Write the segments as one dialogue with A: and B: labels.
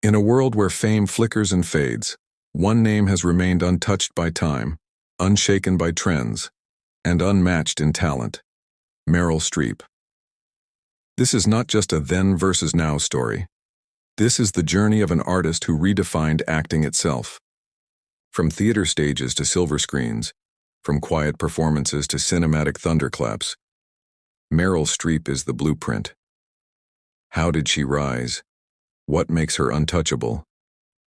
A: In a world where fame flickers and fades, one name has remained untouched by time, unshaken by trends, and unmatched in talent: Meryl Streep. This is not just a then versus now story. This is the journey of an artist who redefined acting itself. From theater stages to silver screens, from quiet performances to cinematic thunderclaps, Meryl Streep is the blueprint. How did she rise? What makes her untouchable?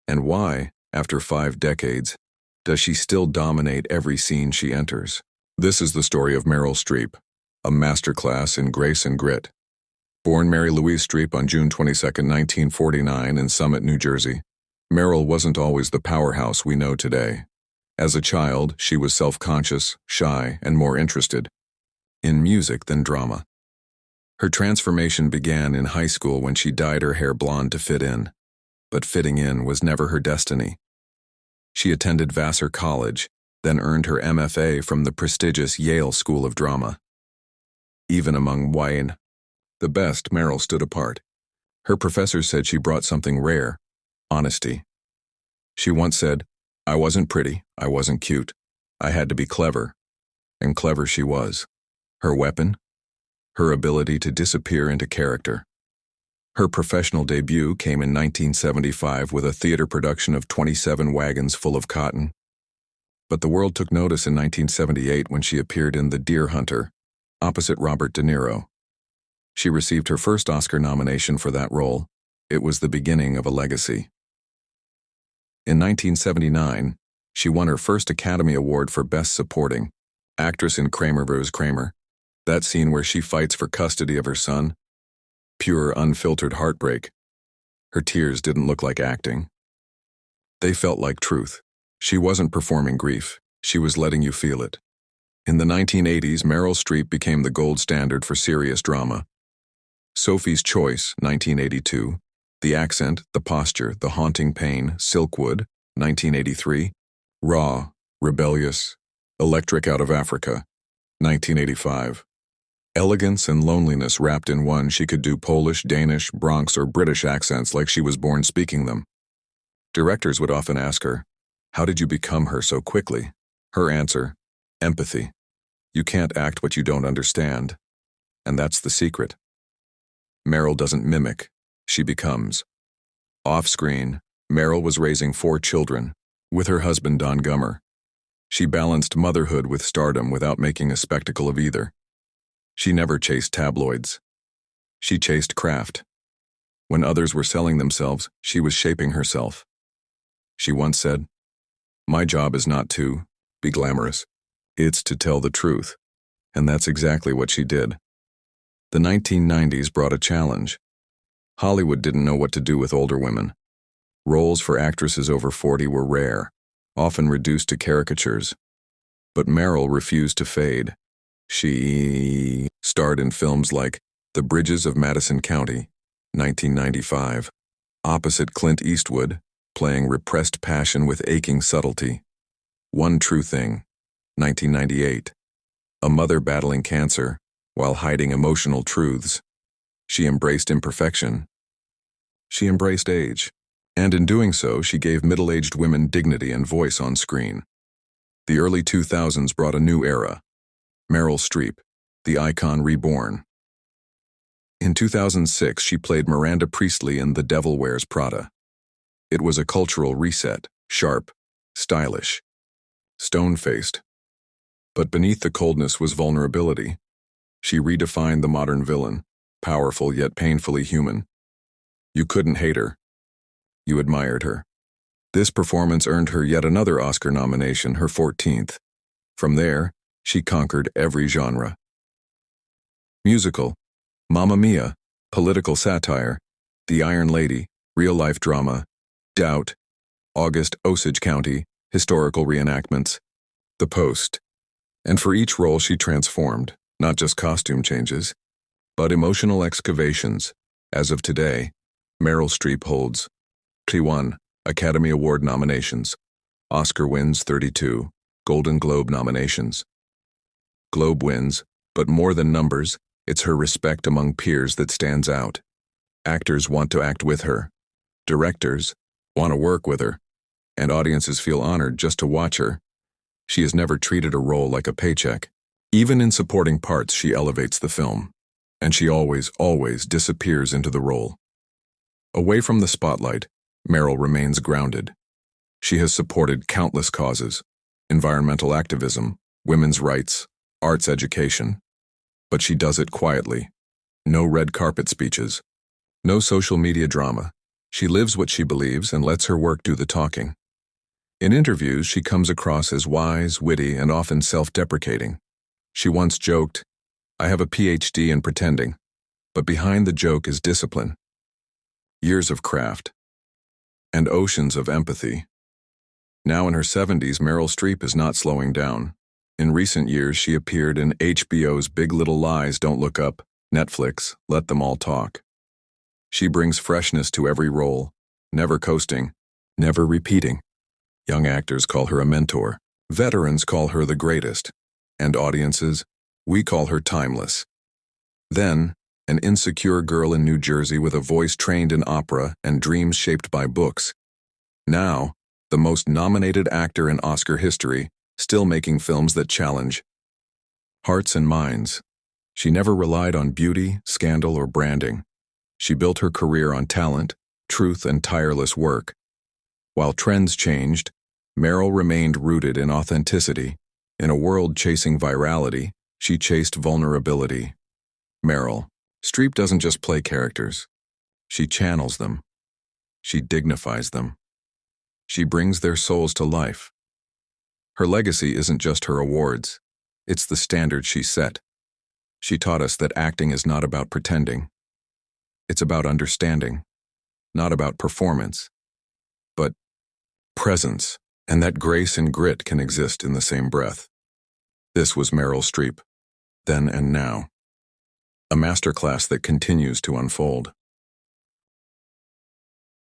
A: And why, after 5 decades, does she still dominate every scene she enters? This is the story of Meryl Streep, a masterclass in grace and grit. Born Mary Louise Streep on June 22, 1949 in Summit, New Jersey, Meryl wasn't always the powerhouse we know today. As a child, she was self-conscious, shy, and more interested in music than drama. Her transformation began in high school when she dyed her hair blonde to fit in, but fitting in was never her destiny. She attended Vassar College, then earned her MFA from the prestigious Yale School of Drama. Even among the best, Meryl stood apart. Her professors said she brought something rare: honesty. She once said, "I wasn't pretty, I wasn't cute. I had to be clever." And clever she was. Her weapon? Her ability to disappear into character. Her professional debut came in 1975 with a theater production of 27 Wagons Full of Cotton. But the world took notice in 1978 when she appeared in The Deer Hunter, opposite Robert De Niro. She received her first Oscar nomination for that role. It was the beginning of a legacy. In 1979, she won her first Academy Award for Best Supporting Actress in Kramer vs. Kramer. That scene where she fights for custody of her son? Pure, unfiltered heartbreak. Her tears didn't look like acting. They felt like truth. She wasn't performing grief. She was letting you feel it. In the 1980s, Meryl Streep became the gold standard for serious drama. Sophie's Choice, 1982. The Accent, The Posture, The Haunting Pain, Silkwood, 1983. Raw, Rebellious, Electric Out of Africa, 1985. Elegance and loneliness wrapped in one. She could do Polish, Danish, Bronx, or British accents like she was born speaking them. Directors would often ask her, "How did you become her so quickly?" Her answer: empathy. You can't act what you don't understand. And that's the secret. Meryl doesn't mimic, she becomes. Off-screen, Meryl was raising 4 children, with her husband Don Gummer. She balanced motherhood with stardom without making a spectacle of either. She never chased tabloids. She chased craft. When others were selling themselves, she was shaping herself. She once said, "My job is not to be glamorous. It's to tell the truth." And that's exactly what she did. The 1990s brought a challenge. Hollywood didn't know what to do with older women. Roles for actresses over 40 were rare, often reduced to caricatures. But Meryl refused to fade. She starred in films like The Bridges of Madison County, 1995, opposite Clint Eastwood, playing repressed passion with aching subtlety. One True Thing, 1998, a mother battling cancer while hiding emotional truths. She embraced imperfection. She embraced age. And in doing so, she gave middle-aged women dignity and voice on screen. The early 2000s brought a new era. Meryl Streep, the icon reborn. In 2006, she played Miranda Priestley in The Devil Wears Prada. It was a cultural reset, sharp, stylish, stone-faced. But beneath the coldness was vulnerability. She redefined the modern villain, powerful yet painfully human. You couldn't hate her. You admired her. This performance earned her yet another Oscar nomination, her 14th. From there, she conquered every genre. Musical, Mamma Mia, political satire, The Iron Lady, real-life drama, Doubt, August Osage County, historical reenactments, The Post. And for each role she transformed, not just costume changes, but emotional excavations. As of today, Meryl Streep holds 21 Academy Award nominations, Oscar wins 32, Golden Globe nominations. Globe wins, but more than numbers, it's her respect among peers that stands out. Actors want to act with her. Directors want to work with her, and audiences feel honored just to watch her. She has never treated a role like a paycheck. Even in supporting parts, she elevates the film, and she always disappears into the role. Away from the spotlight, Meryl remains grounded. She has supported countless causes: environmental activism, women's rights, arts education. But she does it quietly. No red carpet speeches. No social media drama. She lives what she believes and lets her work do the talking. In interviews, she comes across as wise, witty, and often self-deprecating. She once joked, "I have a PhD in pretending," but behind the joke is discipline, years of craft, and oceans of empathy. Now in her 70s, Meryl Streep is not slowing down. In recent years, she appeared in HBO's Big Little Lies, Don't Look Up, Netflix, Let Them All Talk. She brings freshness to every role, never coasting, never repeating. Young actors call her a mentor. Veterans call her the greatest. And audiences, we call her timeless. Then, an insecure girl in New Jersey with a voice trained in opera and dreams shaped by books. Now, the most nominated actor in Oscar history, still making films that challenge hearts and minds. She never relied on beauty, scandal, or branding. She built her career on talent, truth, and tireless work. While trends changed, Meryl remained rooted in authenticity. In a world chasing virality, she chased vulnerability. Meryl Streep doesn't just play characters. She channels them. She dignifies them. She brings their souls to life. Her legacy isn't just her awards. It's the standard she set. She taught us that acting is not about pretending. It's about understanding, not about performance, but presence, and that grace and grit can exist in the same breath. This was Meryl Streep, then and now. A masterclass that continues to unfold.